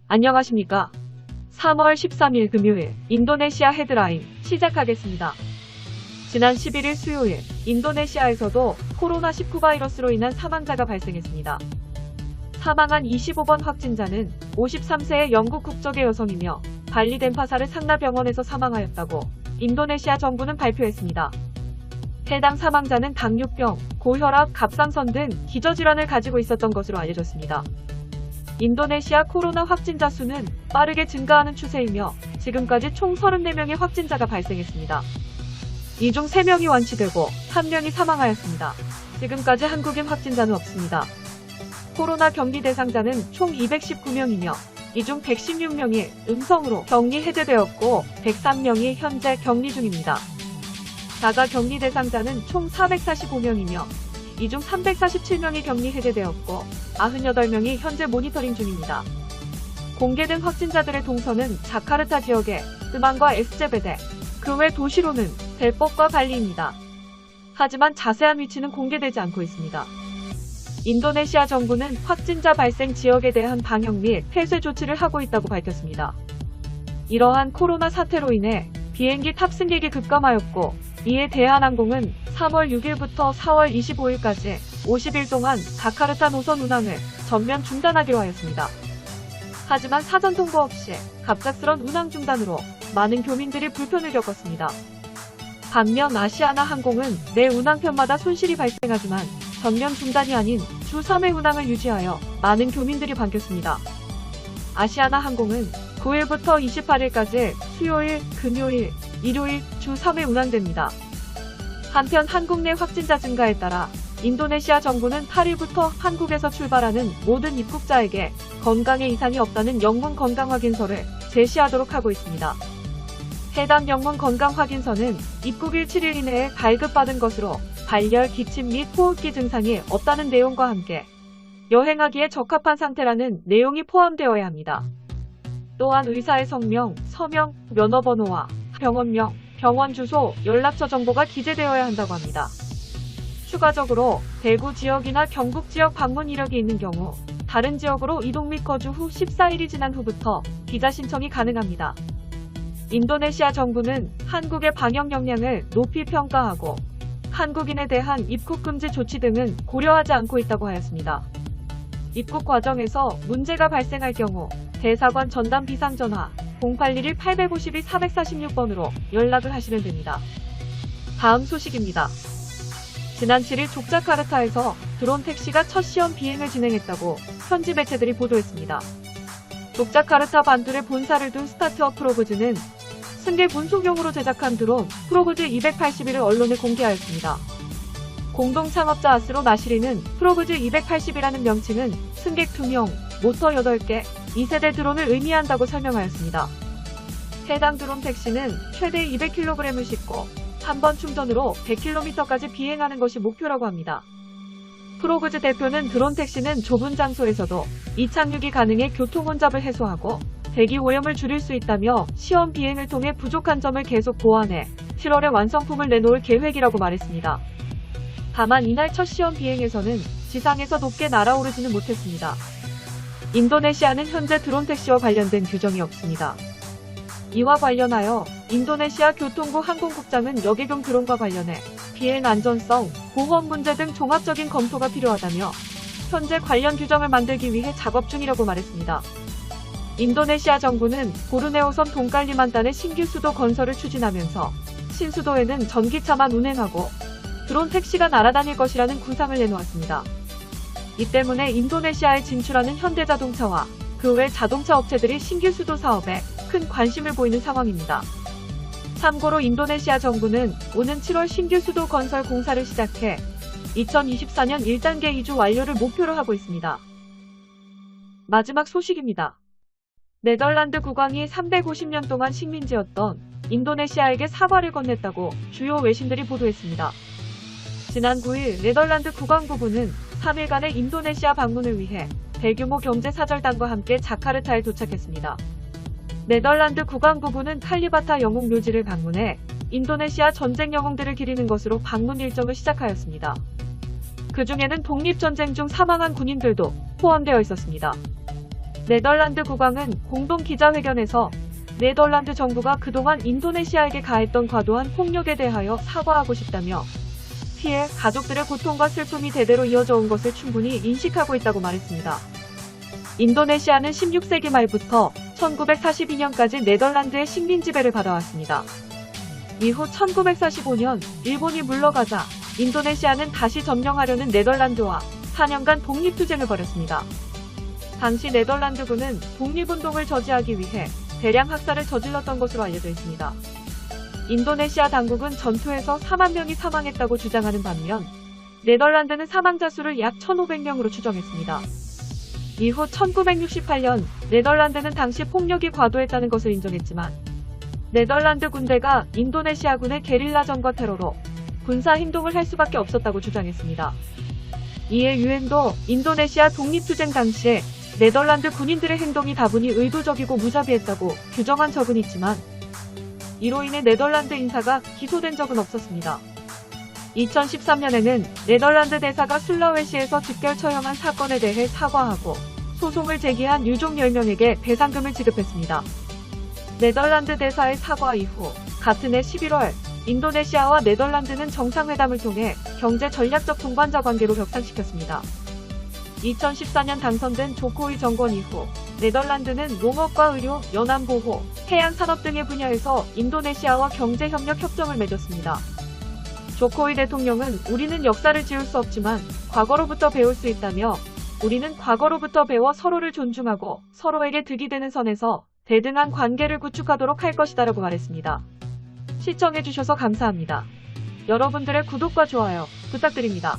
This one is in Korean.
안녕하십니까. 3월 13일 금요일 인도네시아 헤드라인 시작하겠습니다. 지난 11일 수요일 인도네시아에서도 코로나19 바이러스로 인한 사망자가 발생했습니다. 사망한 25번 확진자는 53세의 영국 국적의 여성이며 발리 덴파사르 상나병원에서 사망하였다고 인도네시아 정부는 발표했습니다. 해당 사망자는 당뇨병, 고혈압, 갑상선 등 기저질환을 가지고 있었던 것으로 알려졌습니다. 인도네시아 코로나 확진자 수는 빠르게 증가하는 추세이며 지금까지 총 34명의 확진자가 발생했습니다. 이 중 3명이 완치되고 1명이 사망하였습니다. 지금까지 한국인 확진자는 없습니다. 코로나 격리 대상자는 총 219명이며 이 중 116명이 음성으로 격리 해제되었고 103명이 현재 격리 중입니다. 자가 격리 대상자는 총 445명이며 이 중 347명이 격리 해제되었고 98명이 현재 모니터링 중입니다. 공개된 확진자들의 동선은 자카르타 지역의 스만과 에스제베데, 그 외 도시로는 델법과 발리입니다. 하지만 자세한 위치는 공개되지 않고 있습니다. 인도네시아 정부는 확진자 발생 지역에 대한 방역 및 폐쇄 조치를 하고 있다고 밝혔습니다. 이러한 코로나 사태로 인해 비행기 탑승객이 급감하였고 이에 대한항공은 3월 6일부터 4월 25일까지 50일 동안 자카르타 노선 운항을 전면 중단하기로 하였습니다. 하지만 사전 통보 없이 갑작스런 운항 중단으로 많은 교민들이 불편을 겪었습니다. 반면 아시아나 항공은 매 운항편마다 손실이 발생하지만 전면 중단이 아닌 주 3회 운항을 유지하여 많은 교민들이 반겼습니다. 아시아나 항공은 9일부터 28일까지 수요일, 금요일, 일요일 주 3회 운항됩니다. 한편 한국 내 확진자 증가에 따라 인도네시아 정부는 8일부터 한국에서 출발하는 모든 입국자에게 건강에 이상이 없다는 영문 건강 확인서를 제시하도록 하고 있습니다. 해당 영문 건강 확인서는 입국일 7일 이내에 발급받은 것으로 발열, 기침 및 호흡기 증상이 없다는 내용과 함께 여행하기에 적합한 상태라는 내용이 포함되어야 합니다. 또한 의사의 성명, 서명, 면허번호와 병원명, 병원 주소, 연락처 정보가 기재되어야 한다고 합니다. 추가적으로 대구 지역이나 경북 지역 방문 이력이 있는 경우 다른 지역으로 이동 및 거주 후 14일이 지난 후부터 비자 신청이 가능합니다. 인도네시아 정부는 한국의 방역 역량을 높이 평가하고 한국인에 대한 입국 금지 조치 등은 고려하지 않고 있다고 하였습니다. 입국 과정에서 문제가 발생할 경우 대사관 전담 비상전화 0811-852-446번으로 연락을 하시면 됩니다. 다음 소식입니다. 지난 7일 족자카르타에서 드론 택시가 첫 시험 비행을 진행했다고 현지 매체들이 보도했습니다. 족자카르타 반도의 본사를 둔 스타트업 프로그즈는 승객 운송용으로 제작한 드론 프로그즈 281을 언론에 공개하였습니다. 공동 창업자 아스로 나시리는 프로그즈 280이라는 명칭은 승객 2명, 모터 8개, 2세대 드론을 의미한다고 설명하였습니다. 해당 드론 택시는 최대 200kg을 싣고 한 번 충전으로 100km까지 비행하는 것이 목표라고 합니다. 프로그즈 대표는 드론 택시는 좁은 장소에서도 이착륙이 가능해 교통 혼잡을 해소하고 대기 오염을 줄일 수 있다며 시험 비행을 통해 부족한 점을 계속 보완해 7월에 완성품을 내놓을 계획이라고 말했습니다. 다만 이날 첫 시험 비행에서는 지상에서 높게 날아오르지는 못했습니다. 인도네시아는 현재 드론 택시와 관련된 규정이 없습니다. 이와 관련하여 인도네시아 교통부 항공국장은 여객용 드론과 관련해 비행 안전성, 보험 문제 등 종합적인 검토가 필요하다며 현재 관련 규정을 만들기 위해 작업 중이라고 말했습니다. 인도네시아 정부는 보르네오섬 동칼리만단의 신규 수도 건설을 추진하면서 신수도에는 전기차만 운행하고 드론 택시가 날아다닐 것이라는 구상을 내놓았습니다. 이 때문에 인도네시아에 진출하는 현대자동차와 그 외 자동차 업체들이 신규 수도 사업에 큰 관심을 보이는 상황입니다. 참고로 인도네시아 정부는 오는 7월 신규 수도 건설 공사를 시작해 2024년 1단계 이주 완료를 목표로 하고 있습니다. 마지막 소식입니다. 네덜란드 국왕이 350년 동안 식민지였던 인도네시아에게 사과를 건넸다고 주요 외신들이 보도했습니다. 지난 9일 네덜란드 국왕 부부는 3일간의 인도네시아 방문을 위해 대규모 경제사절단과 함께 자카르타에 도착했습니다. 네덜란드 국왕 부부는 칼리바타 영웅 묘지를 방문해 인도네시아 전쟁 영웅들을 기리는 것으로 방문 일정을 시작하였습니다. 그 중에는 독립전쟁 중 사망한 군인들도 포함되어 있었습니다. 네덜란드 국왕은 공동 기자회견에서 네덜란드 정부가 그동안 인도네시아에게 가했던 과도한 폭력에 대하여 사과하고 싶다며 피해 가족들의 고통과 슬픔이 대대로 이어져 온 것을 충분히 인식하고 있다고 말했습니다. 인도네시아는 16세기 말부터 1942년까지 네덜란드의 식민 지배를 받아왔습니다. 이후 1945년 일본이 물러가자 인도네시아는 다시 점령하려는 네덜란드와 4년간 독립투쟁을 벌였습니다. 당시 네덜란드군은 독립운동을 저지하기 위해 대량 학살을 저질렀던 것으로 알려져 있습니다. 인도네시아 당국은 전투에서 4만 명이 사망했다고 주장하는 반면 네덜란드는 사망자 수를 약 1,500명으로 추정했습니다. 이후 1968년 네덜란드는 당시 폭력이 과도했다는 것을 인정했지만 네덜란드 군대가 인도네시아군의 게릴라전과 테러로 군사 행동을 할 수밖에 없었다고 주장했습니다. 이에 유엔도 인도네시아 독립투쟁 당시에 네덜란드 군인들의 행동이 다분히 의도적이고 무자비했다고 규정한 적은 있지만 이로 인해 네덜란드 인사가 기소된 적은 없었습니다. 2013년에는 네덜란드 대사가 술라웨시에서 즉결 처형한 사건에 대해 사과하고 소송을 제기한 유족 10명에게 배상금을 지급했습니다. 네덜란드 대사의 사과 이후 같은 해 11월 인도네시아와 네덜란드는 정상회담을 통해 경제 전략적 동반자 관계로 격상시켰습니다. 2014년 당선된 조코이 정권 이후 네덜란드는 농업과 의료, 연안보호, 해양산업 등의 분야에서 인도네시아와 경제협력 협정을 맺었습니다. 조코이 대통령은 우리는 역사를 지울 수 없지만 과거로부터 배울 수 있다며 우리는 과거로부터 배워 서로를 존중하고 서로에게 득이 되는 선에서 대등한 관계를 구축하도록 할 것이다라고 말했습니다. 시청해주셔서 감사합니다. 여러분들의 구독과 좋아요 부탁드립니다.